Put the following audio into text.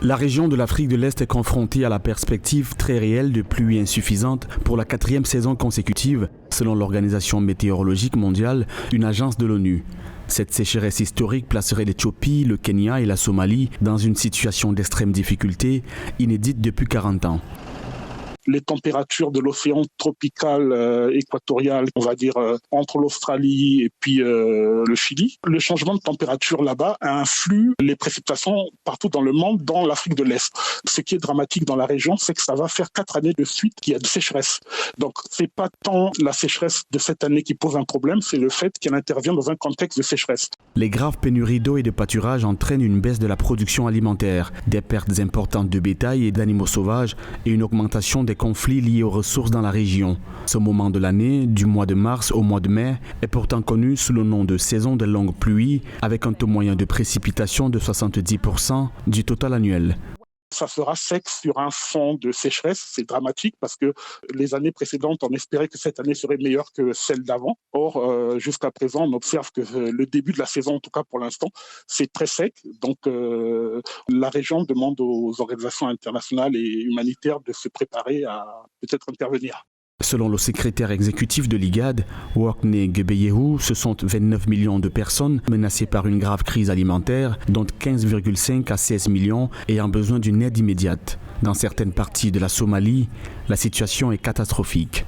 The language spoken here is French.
La région de l'Afrique de l'Est est confrontée à la perspective très réelle de pluies insuffisantes pour la 4e saison consécutive, selon l'Organisation météorologique mondiale, une agence de l'ONU. Cette sécheresse historique placerait l'Éthiopie, le Kenya et la Somalie dans une situation d'extrême difficulté, inédite depuis 40 ans. Les températures de l'océan tropical équatorial, on va dire entre l'Australie et puis le Chili. Le changement de température là-bas influe les précipitations partout dans le monde, dans l'Afrique de l'Est. Ce qui est dramatique dans la région, c'est que ça va faire 4 années de suite qu'il y a de sécheresse. Donc c'est pas tant la sécheresse de cette année qui pose un problème, c'est le fait qu'elle intervient dans un contexte de sécheresse. Les graves pénuries d'eau et de pâturage entraînent une baisse de la production alimentaire, des pertes importantes de bétail et d'animaux sauvages et une augmentation des conflits liés aux ressources dans la région. Ce moment de l'année, du mois de mars au mois de mai, est pourtant connu sous le nom de saison des longues pluies, avec un taux moyen de précipitation de 70% du total annuel. Ça sera sec sur un fond de sécheresse, c'est dramatique parce que les années précédentes, on espérait que cette année serait meilleure que celle d'avant. Or, jusqu'à présent, on observe que le début de la saison, en tout cas pour l'instant, c'est très sec. Donc, la région demande aux organisations internationales et humanitaires de se préparer à peut-être intervenir. Selon le secrétaire exécutif de l'IGAD, Workney Gebeyehu, ce sont 29 millions de personnes menacées par une grave crise alimentaire, dont 15,5 à 16 millions ayant besoin d'une aide immédiate. Dans certaines parties de la Somalie, la situation est catastrophique.